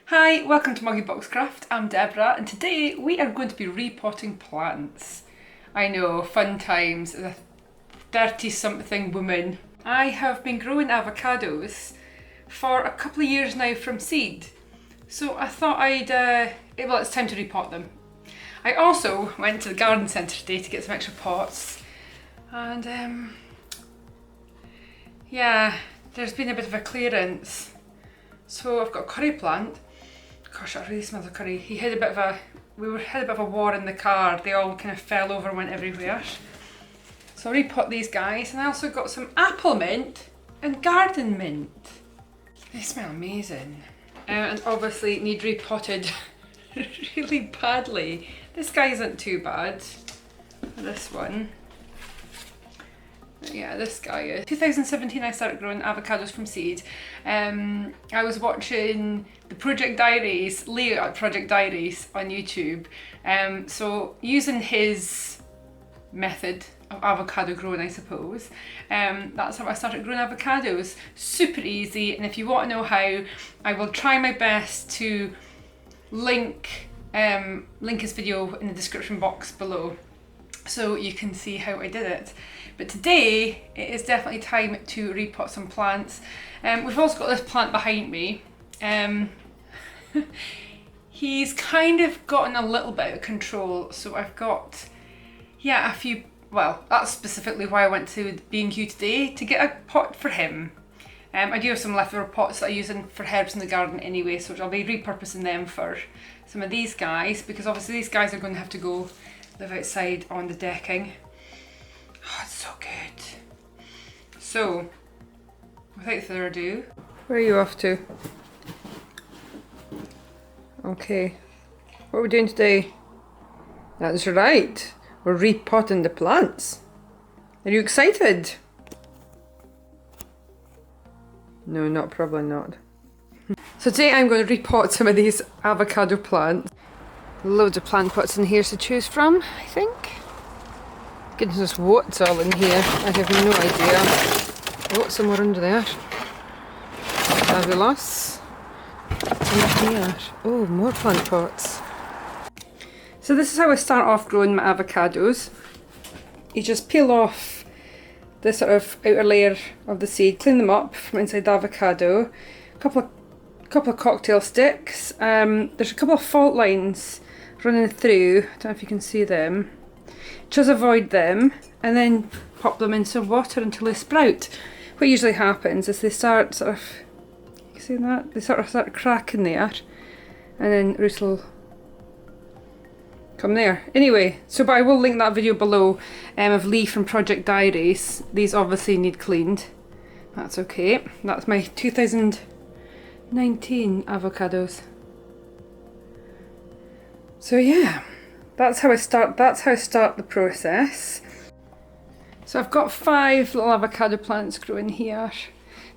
Hi, welcome to MoggyBoxCraft. I'm Deborah and today we are going to be repotting plants. I know, fun times as a 30-something woman. I have been growing avocados for a couple of years now from seed. So I thought it's time to repot them. I also went to the garden centre today to get some extra pots and yeah, there's been a bit of a clearance. So I've got a curry plant. Gosh, that really smells of curry. We had a bit of a war in the car. They all kind of fell over and went everywhere. So I repot these guys, and I also got some apple mint and garden mint. They smell amazing. And obviously need repotted really badly. This guy isn't too bad. This one. Yeah, this guy is. 2017 I started growing avocados from seed. I was watching the Project Diaries, Leo at Project Diaries on YouTube. So using his method of avocado growing, I suppose, that's how I started growing avocados. Super easy, and if you want to know how, I will try my best to link his video in the description box below so you can see how I did it. But today it is definitely time to repot some plants. We've also got this plant behind me. He's kind of gotten a little bit out of control, so I've got a few, well, that's specifically why I went to B&Q today, to get a pot for him. I do have some leftover pots that I use for herbs in the garden anyway, so I'll be repurposing them for some of these guys, because obviously these guys are going to have to go live outside on the decking. Oh, it's so good. So, without further ado, where are you off to? Okay, what are we doing today? That's right, we're repotting the plants. Are you excited? No, probably not. So today I'm going to repot some of these avocado plants. Loads of plant pots in here to choose from, I think. Goodness, what's all in here? I have no idea. Oh, some more under there. Fabulous. In here. Oh, more plant pots. So this is how I start off growing my avocados. You just peel off the sort of outer layer of the seed, clean them up from inside the avocado. A couple of cocktail sticks. There's a couple of fault lines running through. I don't know if you can see them. Just avoid them and then pop them in some water until they sprout. What usually happens is they start sort of, you see that? They sort of start cracking there and then roots will come there. Anyway, but I will link that video below of Lee from Project Diaries. These obviously need cleaned. That's okay. That's my 2019 avocados. So yeah. That's how I start the process. So I've got 5 little avocado plants growing here.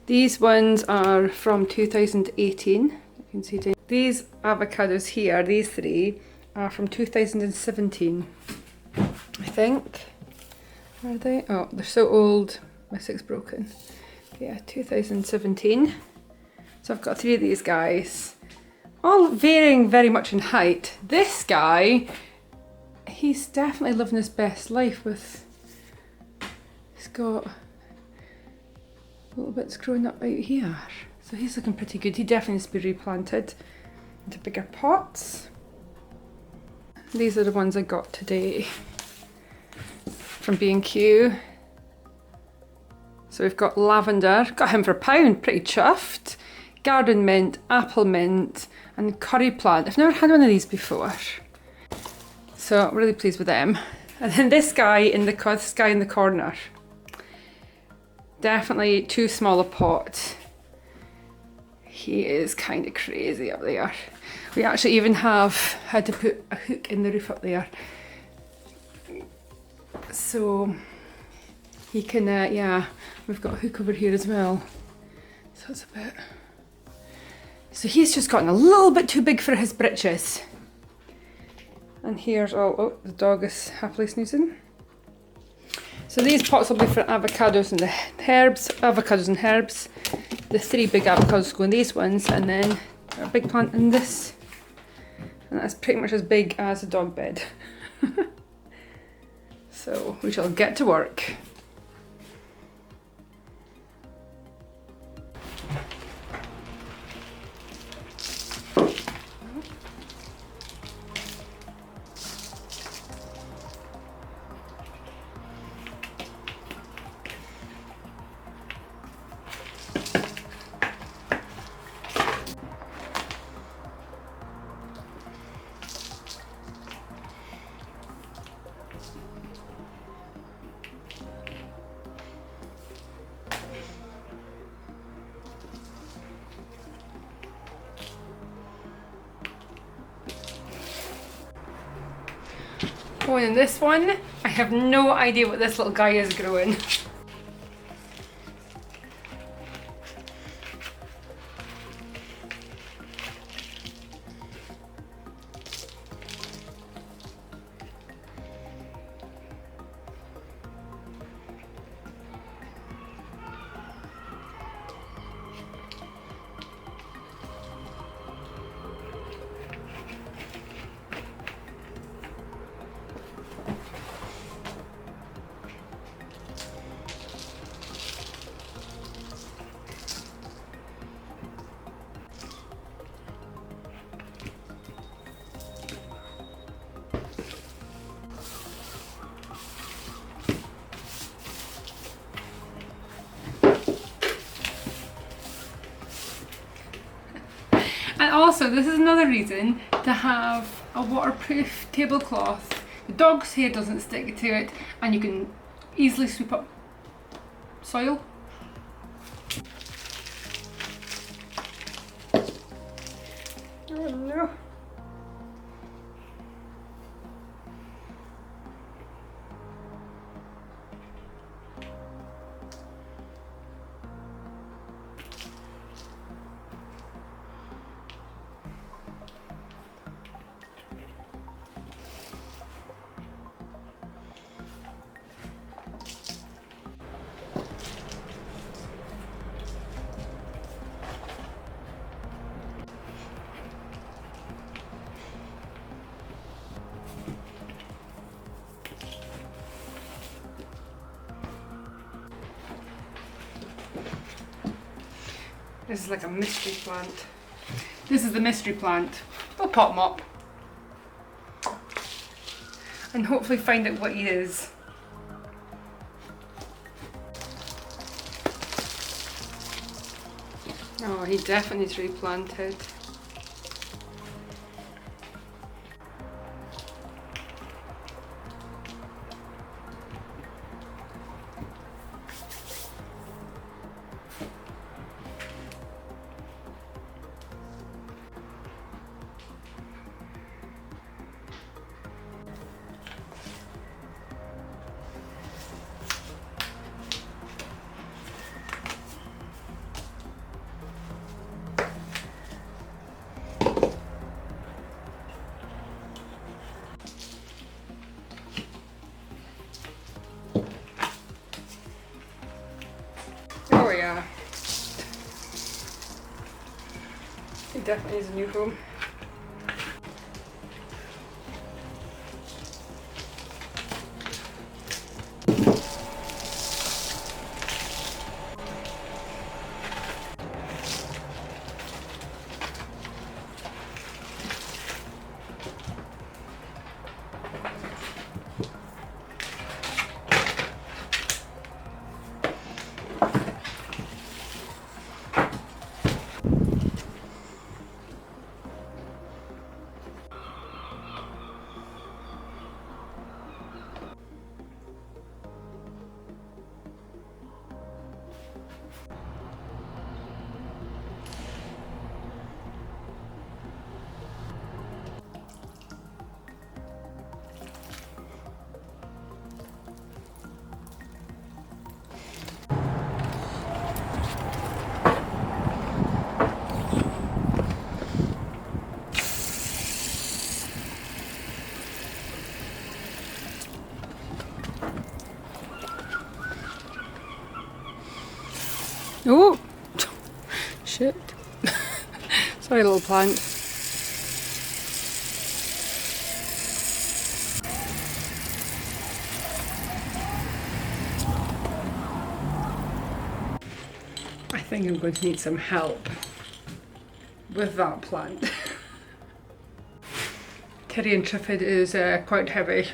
These ones are from 2018. You can see these avocados here, these 3, are from 2017. I think. Are they? Oh, they're so old. My stick's broken. Yeah, 2017. So I've got 3 of these guys, all varying very much in height. This guy, he's definitely living his best life he's got little bits growing up out here. So he's looking pretty good. He definitely needs to be replanted into bigger pots. These are the ones I got today from B&Q. So we've got lavender, got him for £1, pretty chuffed. Garden mint, apple mint, and curry plant. I've never had one of these before. So I'm really pleased with them. And then this guy in the corner. Definitely too small a pot. He is kind of crazy up there. We actually even had to put a hook in the roof up there. So he can, yeah, we've got a hook over here as well. So it's a bit... So he's just gotten a little bit too big for his britches. And here's all, oh, the dog is happily snoozing. So these pots will be for avocados and the herbs, the 3 big avocados go in these ones, and then Got a big plant in this, and that's pretty much as big as a dog bed. So we shall get to work. Oh, and in this one, I have no idea what this little guy is growing. And also, this is another reason to have a waterproof tablecloth. The dog's hair doesn't stick to it, and you can easily sweep up soil. Oh no. This is like a mystery plant. This is the mystery plant. We'll pot him up and hopefully find out what he is. Oh, he definitely is replanted. Oh yeah. He definitely is a new home. Sorry, little plant. I think I'm going to need some help with that plant. Tirion Triffid is quite heavy.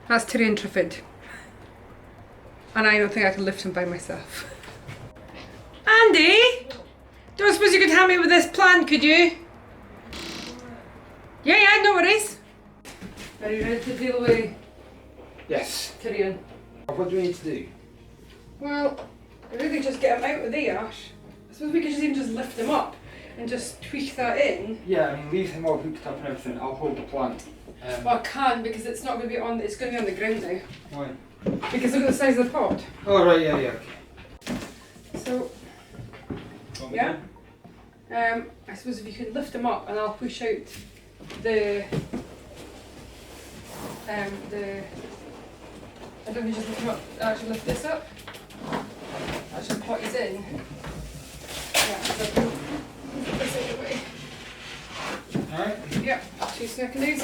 That's Tirion Triffid. And I don't think I can lift him by myself. Andy! Don't suppose you could help me with this plant, could you? Yeah, no worries. Are you ready to deal with Yes. Tirion? What do we need to do? Well, I really just get him out of there. I suppose we could even just lift him up and just tweak that in. Yeah, I mean, leave him all hooked up and everything. I'll hold the plant. Well, I can't because it's not going to be on. It's going to be on the ground now. Why? Because look at the size of the pot. Oh right, yeah, okay. So, yeah. I suppose if you could lift him up and I'll push out the. I don't know if you just lift him up. Actually, lift this up. Actually, pot is in. Yeah. So put this out of the way. All right. Yep. 2 seconds.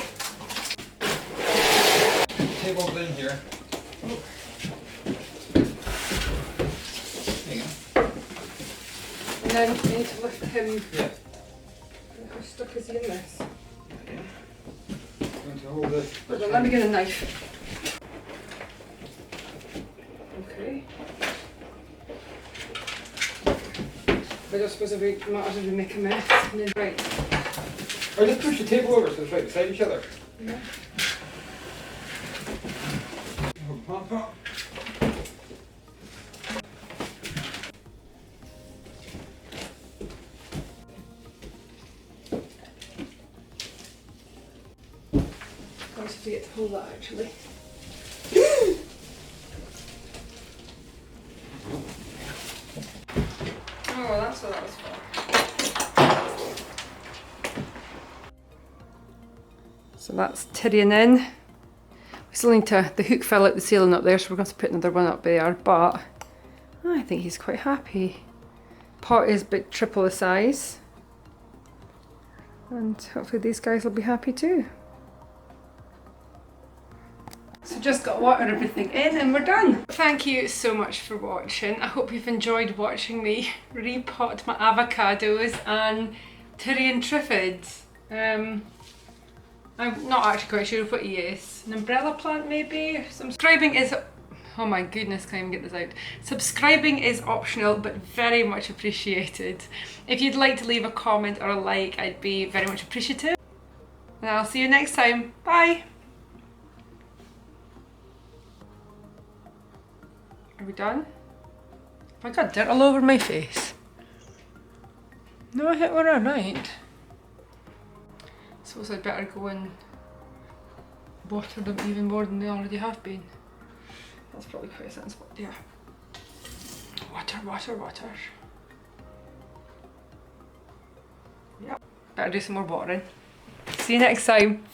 Table's in here. Oh. There you go. And then you need to lift him. Yeah. How stuck is he in this? Okay. Going to hold it. Hold on, let me get a knife. Okay. But I suppose it matters if we make a mess. And then, right. Or just push the table over so it's right beside each other. Yeah. Hold the plant up. I always forget to hold that actually. Oh, that's what that was for. So that's Tirion in. We still need to, the hook fell out the ceiling up there, so we're going to put another one up there, but I think he's quite happy. Pot is about triple the size. And hopefully these guys will be happy too. So just got to water everything in and we're done. Thank you so much for watching. I hope you've enjoyed watching me repot my avocados and Tirion Triffid. I'm not actually quite sure what he is. An umbrella plant maybe? Subscribing is, oh my goodness, can't even get this out. Subscribing is optional but very much appreciated. If you'd like to leave a comment or a like, I'd be very much appreciative. And I'll see you next time. Bye! Are we done? Have I got dirt all over my face? No, I think we're alright. Suppose I'd better go and water them even more than they already have been. That's probably quite a sensible idea. Water, water, water. Yep. Better do some more watering. See you next time.